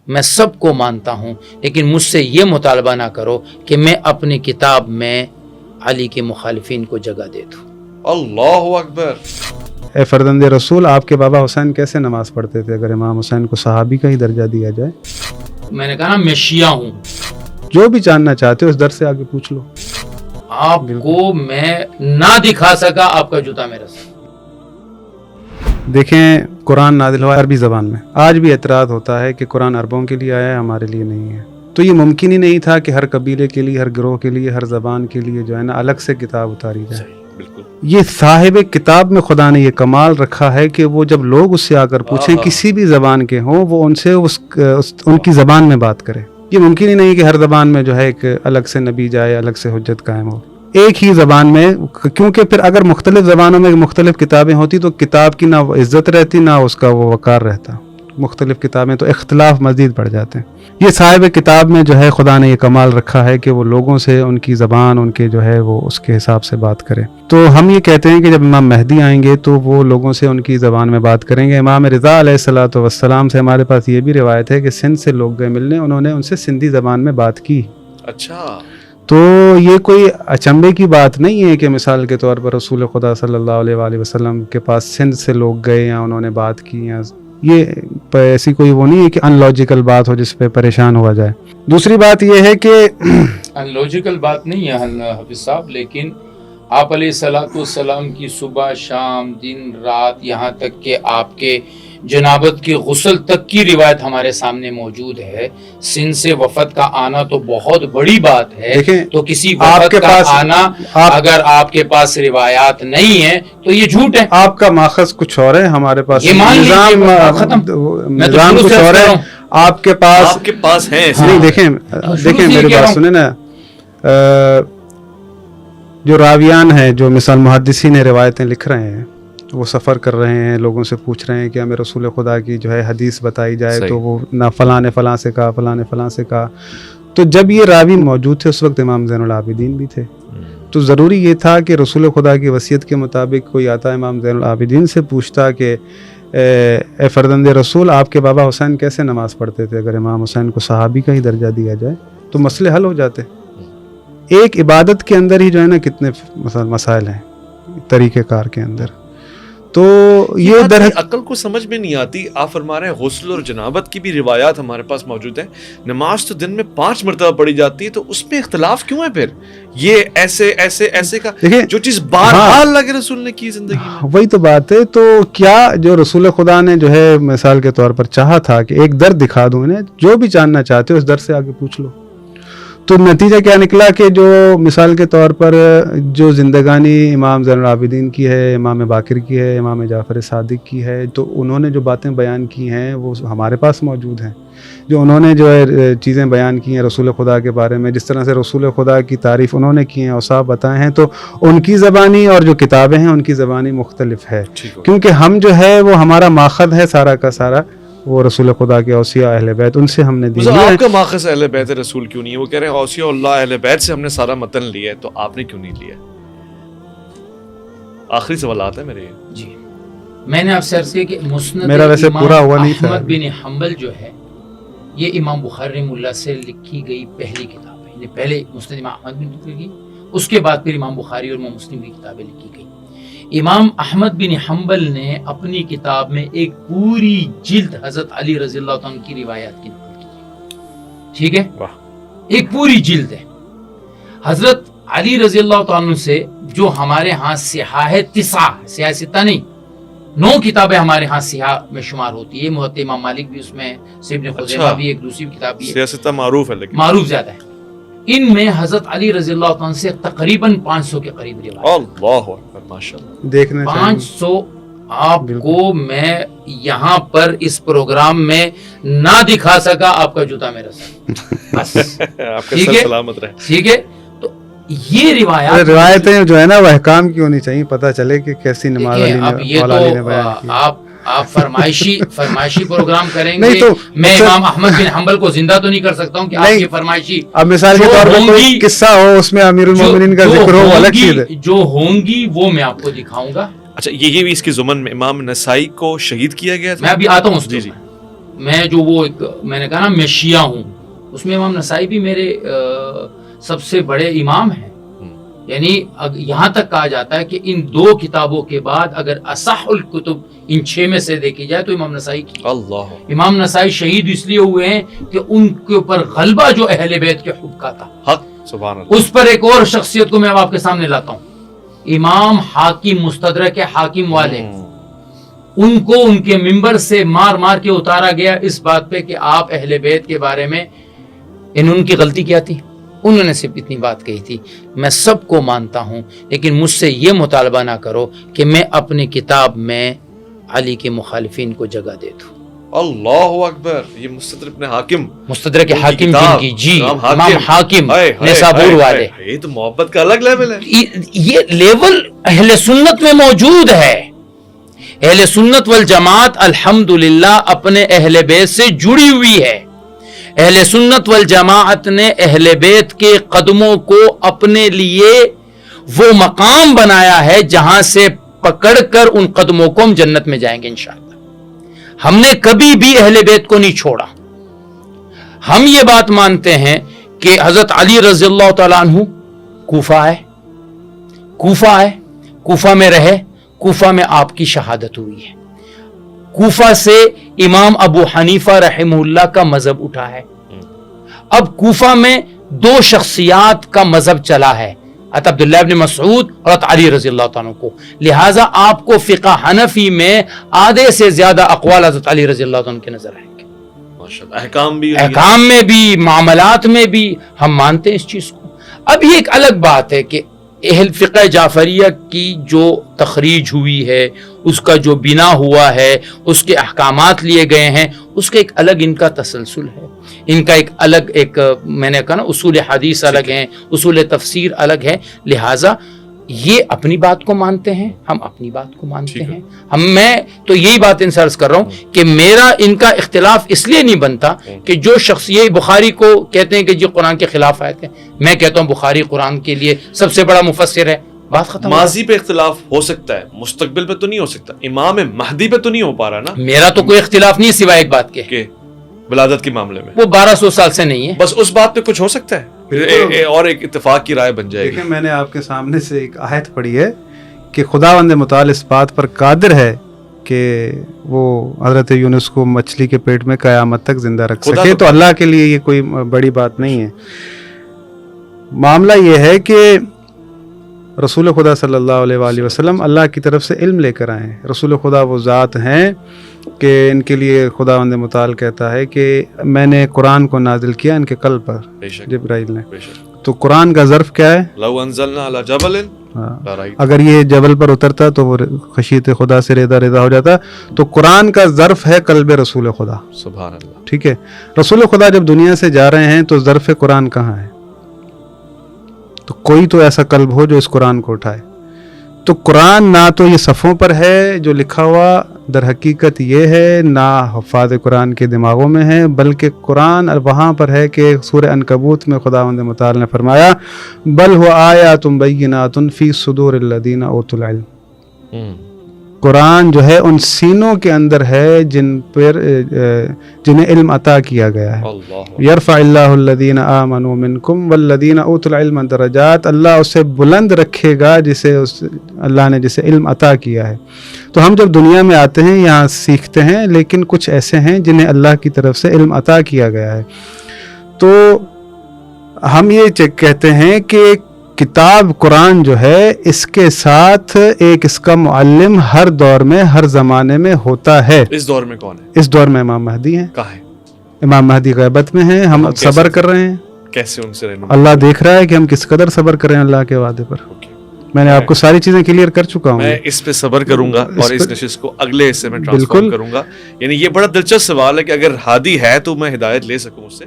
میں سب کو مانتا ہوں، لیکن مجھ سے یہ مطالبہ نہ کرو کہ میں اپنی کتاب میں علی کے مخالفین کو جگہ دے دوں۔ اللہ اکبر۔ اے فرزند رسول، آپ کے بابا حسین کیسے نماز پڑھتے تھے اگر امام حسین کو صحابی کا ہی درجہ دیا جائے؟ میں نے کہا نا میں شیعہ ہوں، جو بھی جاننا چاہتے ہو اس در سے آگے پوچھ لو۔ آپ کو میں نہ دکھا سکا آپ کا جوتا میرا سر۔ دیکھیں، قرآن نازل ہوا عربی زبان میں، آج بھی اعتراض ہوتا ہے کہ قرآن عربوں کے لیے آیا ہے، ہمارے لیے نہیں ہے۔ تو یہ ممکن ہی نہیں تھا کہ ہر قبیلے کے لیے، ہر گروہ کے لیے، ہر زبان کے لیے جو ہے نا الگ سے کتاب اتاری جائے۔ بالکل، یہ صاحب کتاب میں خدا نے یہ کمال رکھا ہے کہ وہ جب لوگ اس سے آ کر پوچھیں کسی بھی زبان کے ہوں، وہ ان سے ان کی زبان میں بات کرے۔ یہ ممکن ہی نہیں کہ ہر زبان میں جو ہے ایک الگ سے نبی جائے، الگ سے حجت قائم ہو ایک ہی زبان میں، کیونکہ پھر اگر مختلف زبانوں میں مختلف کتابیں ہوتی تو کتاب کی نہ عزت رہتی نہ اس کا وہ وقار رہتا۔ مختلف کتابیں تو اختلاف مزید بڑھ جاتے ہیں۔ یہ صاحب کتاب میں جو ہے خدا نے یہ کمال رکھا ہے کہ وہ لوگوں سے ان کی زبان، ان کے جو ہے وہ اس کے حساب سے بات کرے۔ تو ہم یہ کہتے ہیں کہ جب امام مہدی آئیں گے تو وہ لوگوں سے ان کی زبان میں بات کریں گے۔ امام رضا علیہ الصلوۃ والسلام سے ہمارے پاس یہ بھی روایت ہے کہ سندھ سے لوگ گئے ملنے، انہوں نے ان سے سندھی زبان میں بات کی۔ اچھا، تو یہ کوئی اچنبے کی بات نہیں ہے کہ مثال کے طور پر رسول خدا صلی اللہ علیہ وآلہ وسلم کے پاس سندھ سے لوگ گئے یا انہوں نے بات کی، یا یہ ایسی کوئی وہ نہیں ہے کہ ان لاجیکل بات ہو جس پہ پریشان ہوا جائے۔ دوسری بات یہ ہے کہ ان لاجیکل بات نہیں ہے حافظ صاحب، لیکن آپ علیہ الصلوۃ والسلام کی صبح شام دن رات یہاں تک کہ آپ کے جنابت کی غسل تک کی روایت ہمارے سامنے موجود ہے۔ سندھ سے وفد کا آنا تو بہت بڑی بات ہے، تو کسی وفد کا آنا اگر آپ کے پاس روایات نہیں ہیں تو یہ جھوٹ ہے۔ آپ کا ماخذ کچھ اور ہے، ہمارے پاس نظام کچھ اور ہے، آپ کے پاس ہے۔ نہیں، دیکھیں میری بات سنیں نا، جو راویان ہیں، جو مثال محدثین روایتیں لکھ رہے ہیں، وہ سفر کر رہے ہیں، لوگوں سے پوچھ رہے ہیں کہ ہمیں رسول خدا کی جو ہے حدیث بتائی جائے، تو وہ نہ فلاں نے فلاں سے کہا، فلاں نے فلاں سے کہا۔ تو جب یہ راوی موجود تھے اس وقت امام زین العابدین بھی تھے، تو ضروری یہ تھا کہ رسول خدا کی وصیت کے مطابق کوئی آتا امام زین العابدین سے پوچھتا کہ اے فرزند رسول، آپ کے بابا حسین کیسے نماز پڑھتے تھے اگر امام حسین کو صحابی کا ہی درجہ دیا جائے، تو مسئلے حل ہو جاتے۔ ایک عبادت کے اندر ہی جو ہے نا کتنے مسائل ہیں طریقہ کار کے اندر۔ تو یہ عقل کو سمجھ میں نہیں آتی۔ آپ فرما رہے ہیں غسل اور جنابت کی بھی روایات ہمارے پاس موجود ہیں، نماز تو دن میں 5 مرتبہ پڑھی جاتی ہے، تو اس میں اختلاف کیوں ہے پھر؟ یہ ایسے کا جو چیز بہرحال اللہ کے رسول نے کی زندگی میں، وہی تو بات ہے۔ تو کیا جو رسول خدا نے جو ہے مثال کے طور پر چاہا تھا کہ ایک در دکھا دوں انہیں، جو بھی جاننا چاہتے ہو اس در سے آگے پوچھ لو، تو نتیجہ کیا نکلا کہ جو مثال کے طور پر جو زندگانی امام زین العابدین کی ہے، امام باقر کی ہے، امام جعفر صادق کی ہے، تو انہوں نے جو باتیں بیان کی ہیں وہ ہمارے پاس موجود ہیں۔ جو انہوں نے جو ہے چیزیں بیان کی ہیں رسول خدا کے بارے میں، جس طرح سے رسول خدا کی تعریف انہوں نے کی ہیں، اوصاف بتائے ہیں، تو ان کی زبانی اور جو کتابیں ہیں ان کی زبانی مختلف ہے، کیونکہ ہم جو ہے وہ ہمارا ماخذ ہے سارا کا سارا وہ رسول خدا کے اوصیاء اہل بیت، ان سے ہم نے دی ہے۔ آپ کا ماخذ اہل بیت رسول کیوں نہیں ہے؟ وہ کہہ رہے ہیں اوصیاء اللہ اہل بیت سے ہم نے سارا متن لیا ہے، تو آپ نے کیوں نہیں لیا؟ آخری سوالات ہیں میرے۔ جی، میں نے آپ سے عرض کیا کہ مسند میرا ویسے پورا ہوا نہیں تھا۔ احمد بن حنبل جو ہے یہ امام بخاری رحمہ اللہ سے لکھی گئی پہلی کتاب ہے، یعنی پہلے مسند امام احمد بن لکھی گئی، اس کے بعد پھر امام بخاری اور امام مسلم کی کتابیں لکھی گئی۔ امام احمد بن حنبل نے اپنی کتاب میں ایک پوری جلد حضرت علی رضی اللہ عنہ کی روایات کی نقل کی، ٹھیک ہے، ایک پوری جلد ہے۔ حضرت علی رضی اللہ عنہ سے جو ہمارے ہاں سیاح 9 سیاہ 6 نہیں 9 کتابیں ہمارے ہاں سیاہ میں شمار ہوتی ہے، موطئ امام مالک بھی اس میں، ابن خزیمہ بھی ایک دوسری کتاب بھی ہے، سیاہ 6 معروف ہے، لیکن معروف زیادہ ہے۔ ان میں حضرت علی رضی اللہ عنہ سے تقریباً 500 کے قریب روایت، اللہ اکبر، ماشاءاللہ، دیکھنا 500 آپ کو میں یہاں پر اس پروگرام میں نہ دکھا سکا، آپ کا جوتا میرا سر، بس آپ کا سر سلامت رہے، ٹھیک ہے۔ تو یہ روایتیں جو ہے نا وہ احکام کی ہونی چاہیے، پتہ چلے کہ کیسی نماز اب یہ تو آپ فرمائشی پروگرام کریں گے، میں امام احمد بن حنبل کو زندہ تو نہیں کر سکتا ہوں کہ آپ کی فرمائشی، اب مثال کے طور پر کوئی قصہ ہو اس میں امیر المومنین کا ذکر ہو، الگ چیز ہے، جو ہوں گی وہ میں آپ کو دکھاؤں گا۔ اچھا، یہ بھی اس کے ضمن میں امام نسائی کو شہید کیا گیا تھا، میں ابھی آتا ہوں اس جی جی، میں جو وہ ایک میں نے کہا نا میں شیعہ ہوں، اس میں امام نسائی بھی میرے سب سے بڑے امام ہیں. یعنی یہاں تک کہا جاتا ہے کہ ان 2 کتابوں کے بعد اگر اصح الکتب ان 6 میں سے دیکھی جائے تو امام نسائی کی. اللہ. امام نسائی شہید اس لیے ہوئے ہیں کہ ان کے اوپر غلبہ جو اہل بیت کے حب کا تھا. حق. سبحان اللہ. اس پر ایک اور شخصیت کو میں آپ کے سامنے لاتا ہوں، امام حاکم مستدرک حاکم والے. ان کو ان کے منبر سے مار مار کے اتارا گیا اس بات پہ کہ آپ اہل بیت کے بارے میں ان کی غلطی کیا تھی. انہوں نے صرف اتنی بات کہی تھی، میں سب کو مانتا ہوں لیکن مجھ سے یہ مطالبہ نہ کرو کہ میں اپنی کتاب میں علی کے مخالفین کو جگہ دے دوں. اللہ اکبر. یہ مستدرک حاکم جن کی جی امام حاکم نسابور والے. یہ تو محبت کا الگ لیول ہے. یہ لیول اہل سنت میں موجود ہے. اہل سنت والجماعت الحمدللہ اپنے اہل بیت سے جڑی ہوئی ہے. اہل سنت والجماعت نے اہل بیت کے قدموں کو اپنے لیے وہ مقام بنایا ہے جہاں سے پکڑ کر ان قدموں کو ہم جنت میں جائیں گے انشاءاللہ. ہم نے کبھی بھی اہل بیت کو نہیں چھوڑا. ہم یہ بات مانتے ہیں کہ حضرت علی رضی اللہ تعالیٰ عنہ کوفہ ہے، کوفہ میں رہے، کوفہ میں آپ کی شہادت ہوئی ہے. کوفہ سے امام ابو حنیفہ رحمہ اللہ کا مذہب اٹھا ہے. اب کوفہ میں 2 شخصیات کا مذہب چلا ہے، حضرت عبداللہ ابن مسعود اور حضرت علی رضی اللہ تعالیٰ کو. لہٰذا آپ کو فقہ حنفی میں آدھے سے زیادہ اقوال حضرت علی رضی اللہ عنہ کے نظر آئیں گے. احکام میں بھی، معاملات میں بھی ہم مانتے ہیں اس چیز کو. اب یہ ایک الگ بات ہے کہ اہل فقہ جعفریہ کی جو تخریج ہوئی ہے، اس کا جو بنا ہوا ہے، اس کے احکامات لیے گئے ہیں، اس کا ایک الگ ان کا تسلسل ہے. ان کا ایک الگ میں نے کہا نا اصول حدیث الگ ہیں، اصول تفسیر الگ ہے. لہٰذا یہ اپنی بات کو مانتے ہیں، ہم اپنی بات کو مانتے ہیں. میں تو یہی بات ان سے عرض کر رہا ہوں کہ میرا ان کا اختلاف اس لیے نہیں بنتا کہ جو شخص یہ بخاری کو کہتے ہیں کہ جی قرآن کے خلاف آئے تھے، میں کہتا ہوں بخاری قرآن کے لیے سب سے بڑا مفسر ہے. بات ختم. ماضی پہ اختلاف ہو سکتا ہے، مستقبل پہ تو نہیں ہو سکتا. امام مہدی پہ تو نہیں ہو پا رہا نا. میرا تو کوئی اختلاف نہیں سوائے ایک بات کے ولادت کے معاملے میں وہ 1200 سال سے نہیں ہے. بس اس بات پہ کچھ ہو سکتا ہے، پھر اور ایک اتفاق کی رائے بن جائے گی. میں نے آپ کے سامنے سے ایک آیت پڑھی ہے کہ خداوند متعال اس بات پر قادر ہے کہ وہ حضرت یونس کو مچھلی کے پیٹ میں قیامت تک زندہ رکھ سکے. تو اللہ کے لیے یہ کوئی بڑی بات نہیں ہے. معاملہ یہ ہے کہ رسول خدا صلی اللہ علیہ وآلہ وسلم اللہ کی طرف سے علم لے کر آئے ہیں. رسول خدا وہ ذات ہیں کہ ان کے لیے خداوند متعال کہتا ہے کہ میں نے قرآن کو نازل کیا ان کے قلب پر، جبرائیل نے. تو قرآن کا ظرف کیا ہے؟ لو انزلنا علی جبل، اگر یہ جبل پر اترتا تو وہ خشیت خدا سے ریدا ہو جاتا. تو قرآن کا ظرف ہے قلب رسول خدا. سبحان اللہ. ٹھیک ہے. رسول خدا جب دنیا سے جا رہے ہیں تو ظرف قرآن کہاں ہے؟ تو کوئی تو ایسا قلب ہو جو اس قرآن کو اٹھائے. تو قرآن نہ تو یہ صفوں پر ہے جو لکھا ہوا، در حقیقت یہ ہے نہ حفاظ قرآن کے دماغوں میں ہے، بلکہ قرآن وہاں پر ہے کہ سورہ عنکبوت میں خداوند متعال نے فرمایا بل هو آیات بینات فی صدور الذین اوتوا العلم. قرآن جو ہے ان سینوں کے اندر ہے جنہیں علم عطا کیا گیا ہے. یرفع اللہ الذین آمنوا منکم والذین اوتوا العلم درجات. اللہ اسے بلند رکھے گا اللہ نے جسے علم عطا کیا ہے. تو ہم جب دنیا میں آتے ہیں یہاں سیکھتے ہیں، لیکن کچھ ایسے ہیں جنہیں اللہ کی طرف سے علم عطا کیا گیا ہے. تو ہم یہ کہتے ہیں کہ کتاب قرآن جو ہے اس کے ساتھ ایک اس کا معلم ہر دور میں ہر زمانے میں ہوتا ہے. اس دور میں کون ہے؟ اس دور میں امام مہدی ہیں. کہاں ہے امام مہدی؟ غیبت میں ہیں. ہم صبر کر رہے ہیں. کیسے ان سے رہنا؟ اللہ دیکھ رہا ہے کہ ہم کس قدر صبر کر رہے ہیں اللہ کے وعدے پر. میں نے آپ کو ساری چیزیں کلیئر کر چکا ہوں. میں اس پہ صبر کروں گا اور اس نشست کو اگلے حصے میں ٹرانسفر کروں گا. یعنی یہ بڑا دلچسپ سوال ہے کہ اگر ہادی ہے تو میں ہدایت لے سکوں اس سے.